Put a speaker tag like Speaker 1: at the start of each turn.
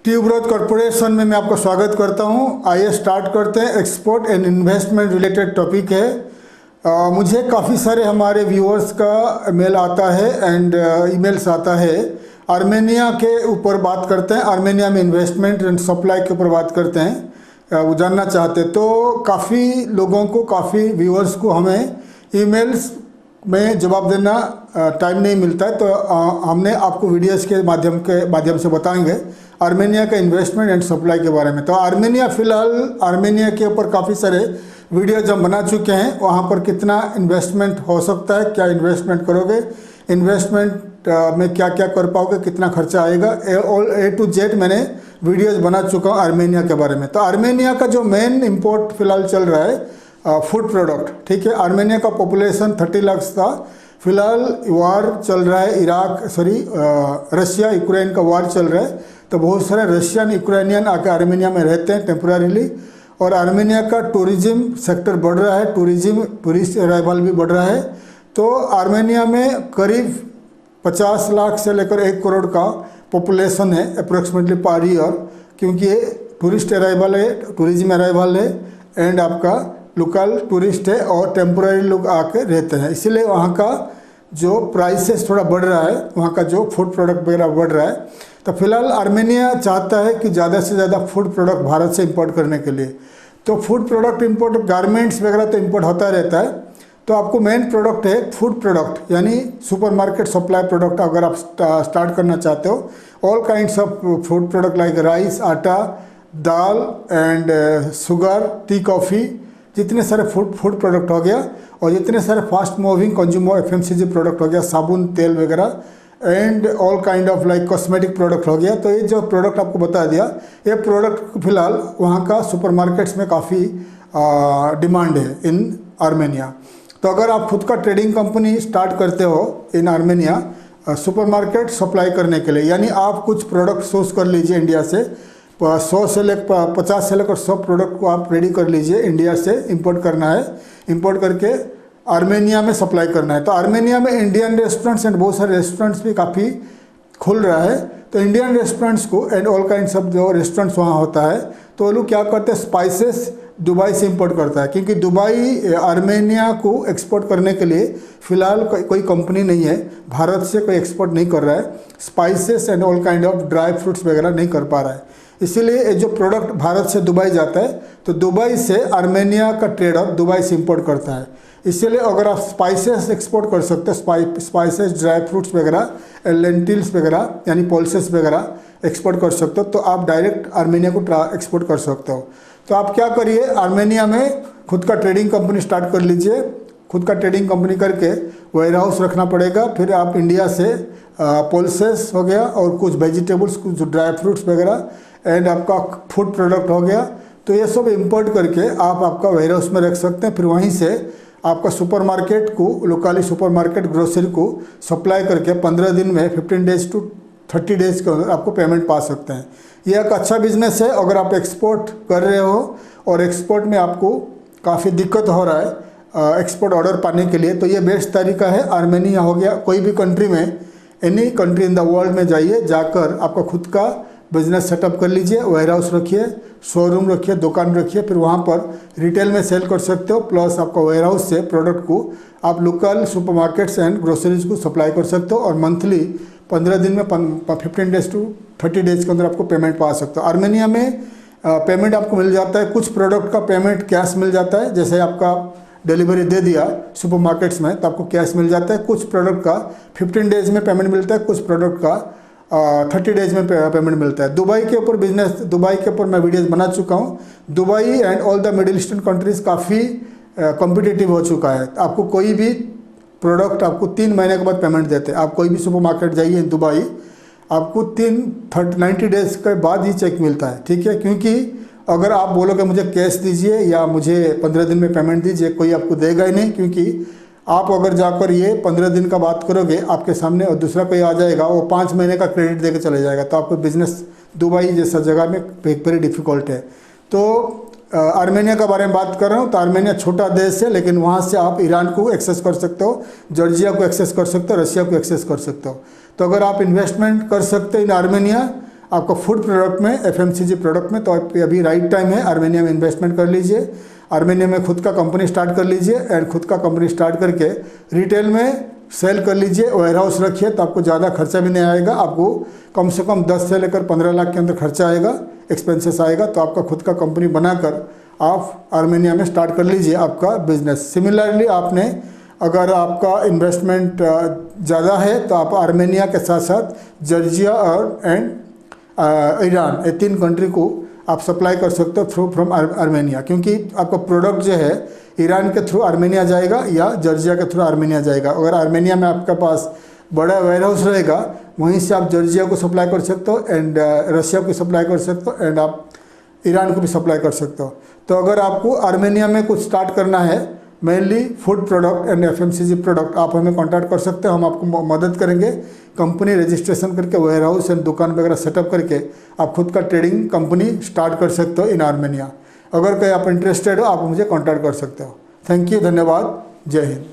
Speaker 1: Tuberose corporation में मैं आपका स्वागत करता हूं। आइए स्टार्ट करते हैं। Export and investment related topic है। मुझे काफ़ी सारे हमारे व्यूअर्स का मेल आता है एंड ईमेल्स आता है। आर्मेनिया के ऊपर बात करते हैं, आर्मेनिया में इन्वेस्टमेंट एंड सप्लाई के ऊपर बात करते हैं। वो जानना चाहते हैं तो काफ़ी लोगों को, काफ़ी व्यूअर्स को हमें ईमेल्स में जवाब देना टाइम नहीं मिलता है, तो हमने आपको वीडियोस के माध्यम से बताएंगे आर्मेनिया का इन्वेस्टमेंट एंड सप्लाई के बारे में। तो आर्मेनिया, फ़िलहाल आर्मेनिया के ऊपर काफ़ी सारे वीडियोज हम बना चुके हैं। वहाँ पर कितना इन्वेस्टमेंट हो सकता है, क्या इन्वेस्टमेंट करोगे, इन्वेस्टमेंट में क्या क्या कर पाओगे, कितना खर्चा आएगा, A to Z मैंने वीडियोज़ बना चुका हूँ आर्मेनिया के बारे में। तो आर्मेनिया का जो मेन इम्पोर्ट फ़िलहाल चल रहा है फूड प्रोडक्ट, ठीक है। आर्मेनिया का पॉपुलेशन 30 लाख था। फिलहाल वार चल रहा है, रशिया यूक्रेन का वार चल रहा है, तो बहुत सारे रशियन यूक्रेनियन आके आर्मेनिया में रहते हैं टेम्पोरारीली। और आर्मेनिया का टूरिज्म सेक्टर बढ़ रहा है, टूरिस्ट अराइवल भी बढ़ रहा है। तो आर्मेनिया में करीब 50 लाख से लेकर 1 करोड़ का पॉपुलेशन है अप्रोक्सीमेटली पर ईयर, क्योंकि ये टूरिस्ट अराइवल है, टूरिज्म अराइवल है एंड आपका लोकल टूरिस्ट है और टेम्पोररी लोग आके रहते हैं। इसीलिए वहाँ का जो प्राइसेस थोड़ा बढ़ रहा है, वहाँ का जो फूड प्रोडक्ट वगैरह बढ़ रहा है। तो फिलहाल आर्मेनिया चाहता है कि ज़्यादा से ज़्यादा फूड प्रोडक्ट भारत से इंपोर्ट करने के लिए। तो फूड प्रोडक्ट इंपोर्ट, गारमेंट्स वगैरह तो इंपोर्ट होता रहता है। तो आपको मेन प्रोडक्ट है फूड प्रोडक्ट, यानी सुपरमार्केट सप्लाई प्रोडक्ट। अगर आप स्टार्ट करना चाहते हो, all kinds of food product like rice, आटा, दाल एंड शुगर, टी, कॉफ़ी, जितने सारे फूड प्रोडक्ट हो गया और जितने सारे fast moving consumer FMCG product हो गया, साबुन, तेल वगैरह and all kind of like cosmetic product हो गया। तो ये जो प्रोडक्ट आपको बता दिया, ये प्रोडक्ट फिलहाल वहाँ का सुपरमार्केट्स में काफ़ी डिमांड है इन आर्मेनिया। तो अगर आप खुद का ट्रेडिंग कंपनी स्टार्ट करते हो इन आर्मेनिया सुपरमार्केट सप्लाई करने के लिए, यानी आप कुछ प्रोडक्ट सोर्स कर लीजिए इंडिया से, 50 से लेकर 100 प्रोडक्ट को आप रेडी कर लीजिए, इंडिया से इंपोर्ट करना है, इंपोर्ट करके आर्मेनिया में सप्लाई करना है। तो आर्मेनिया में इंडियन रेस्टोरेंट्स एंड बहुत सारे रेस्टोरेंट्स भी काफ़ी खुल रहा है। तो इंडियन रेस्टोरेंट्स को एंड ऑल काइंड्स ऑफ जो रेस्टोरेंट्स वहाँ होता है, तो वो लोग क्या करते हैं, स्पाइसेस दुबई से इंपोर्ट करता है, क्योंकि दुबई आर्मेनिया को एक्सपोर्ट करने के लिए फ़िलहाल कोई कंपनी नहीं है, भारत से कोई एक्सपोर्ट नहीं कर रहा है, spices and all kind of dry fruits वगैरह नहीं कर पा रहा है। इसीलिए जो प्रोडक्ट भारत से दुबई जाता है, तो दुबई से आर्मेनिया का ट्रेडर दुबई से इंपोर्ट करता है। इसीलिए अगर आप स्पाइसेस एक्सपोर्ट कर सकते हो, स्पाइसेस, ड्राई फ्रूट्स वगैरह, लेंटिल्स वगैरह यानी पल्सेस वगैरह एक्सपोर्ट कर सकते हो, तो आप डायरेक्ट आर्मेनिया को एक्सपोर्ट कर सकते हो। तो आप क्या करिए, आर्मेनिया में खुद का ट्रेडिंग कंपनी स्टार्ट कर लीजिए। खुद का ट्रेडिंग कंपनी करके वेयर हाउस रखना पड़ेगा। फिर आप इंडिया से पल्सेस हो गया और कुछ वेजिटेबल्स, कुछ ड्राई फ्रूट्स वगैरह एंड आपका फूड प्रोडक्ट हो गया, तो ये सब इंपोर्ट करके आप आपका वेयर हाउस में रख सकते हैं। फिर वहीं से आपका सुपरमार्केट को, लोकली सुपरमार्केट ग्रोसरी को सप्लाई करके 15 दिन में 15 डेज टू 30 डेज के अंदर आपको पेमेंट पा सकते हैं। यह एक अच्छा बिजनेस है अगर आप एक्सपोर्ट कर रहे हो और एक्सपोर्ट में आपको काफ़ी दिक्कत हो रहा है एक्सपोर्ट ऑर्डर पाने के लिए, तो ये बेस्ट तरीका है। आर्मेनिया हो गया, कोई भी कंट्री में, any country in the world में जाइए, जाकर आपका खुद का बिजनेस सेटअप कर लीजिए, वेयर हाउस रखिए, शोरूम रखिए, दुकान रखिए, फिर वहाँ पर रिटेल में सेल कर सकते हो। प्लस आपका वेयर हाउस से प्रोडक्ट को आप लोकल सुपरमार्केट्स एंड ग्रोसरीज को सप्लाई कर सकते हो और मंथली 15 दिन में 15 डेज टू 30 डेज के अंदर आपको पेमेंट पा सकते हो। आर्मेनिया में पेमेंट आपको मिल जाता है, कुछ प्रोडक्ट का पेमेंट कैश मिल जाता है, जैसे आपका डिलीवरी दे दिया सुपरमार्केट्स में तो आपको कैश मिल जाता है। कुछ प्रोडक्ट का 15 डेज में पेमेंट मिलता है, कुछ प्रोडक्ट का 30 डेज में पेमेंट मिलता है। दुबई के ऊपर बिजनेस, दुबई के ऊपर मैं वीडियोस बना चुका हूँ। Dubai and all the middle eastern countries काफ़ी कॉम्पिटिटिव हो चुका है। आपको कोई भी प्रोडक्ट आपको 3 महीने के बाद पेमेंट देते हैं। आप कोई भी सुपरमार्केट जाइए दुबई, आपको 90 डेज के बाद ही चेक मिलता है, ठीक है। क्योंकि अगर आप बोलोगे मुझे कैश दीजिए या मुझे 15 दिन में पेमेंट दीजिए, कोई आपको देगा ही नहीं, क्योंकि आप अगर जाकर ये 15 दिन का बात करोगे आपके सामने और दूसरा कोई आ जाएगा, वो 5 महीने का क्रेडिट देके चले जाएगा, तो आपको बिजनेस दुबई जैसा जगह में वेरी डिफ़िकल्ट है। तो आर्मेनिया के बारे में बात कर रहा हूँ, तो आर्मेनिया छोटा देश है, लेकिन वहाँ से आप ईरान को एक्सेस कर सकते हो, जॉर्जिया को एक्सेस कर सकते हो, रशिया को एक्सेस कर सकते हो। तो अगर आप इन्वेस्टमेंट कर सकते हो इन आर्मेनिया, आपका फूड प्रोडक्ट में, एफएमसीजी प्रोडक्ट में, तो अभी राइट टाइम है, आर्मेनिया में इन्वेस्टमेंट कर लीजिए। आर्मेनिया में खुद का कंपनी स्टार्ट कर लीजिए एंड खुद का कंपनी स्टार्ट करके रिटेल में सेल कर लीजिए, वेयर हाउस रखिए, तो आपको ज़्यादा खर्चा भी नहीं आएगा। आपको कम से कम 10 से लेकर 15 लाख के अंदर खर्चा आएगा, एक्सपेंसेस आएगा। तो आपका खुद का कंपनी बनाकर आप आर्मेनिया में स्टार्ट कर लीजिए आपका बिजनेस। सिमिलरली आपने अगर आपका इन्वेस्टमेंट ज़्यादा है तो आप आर्मेनिया के साथ साथ जॉर्जिया और ईरान, ये 3 कंट्री को आप सप्लाई कर सकते हो थ्रू फ्रॉम आर्मेनिया, क्योंकि आपका प्रोडक्ट जो है ईरान के थ्रू आर्मेनिया जाएगा या जॉर्जिया के थ्रू आर्मेनिया जाएगा। अगर आर्मेनिया में आपके पास बड़ा वेयर हाउस रहेगा, वहीं से आप जॉर्जिया को सप्लाई कर सकते हो एंड रशिया को सप्लाई कर सकते हो एंड आप ईरान को भी सप्लाई कर सकते हो। तो अगर आपको आर्मेनिया में कुछ स्टार्ट करना है, mainly food product and FMCG product, आप हमें कांटेक्ट कर सकते हो, हम आपको मदद करेंगे। कंपनी रजिस्ट्रेशन करके वेयर हाउस एंड दुकान वगैरह सेटअप करके आप खुद का ट्रेडिंग कंपनी स्टार्ट कर सकते हो इन आर्मेनिया। अगर कहीं आप इंटरेस्टेड हो, आप मुझे कांटेक्ट कर सकते हो। थैंक यू, धन्यवाद, जय हिंद।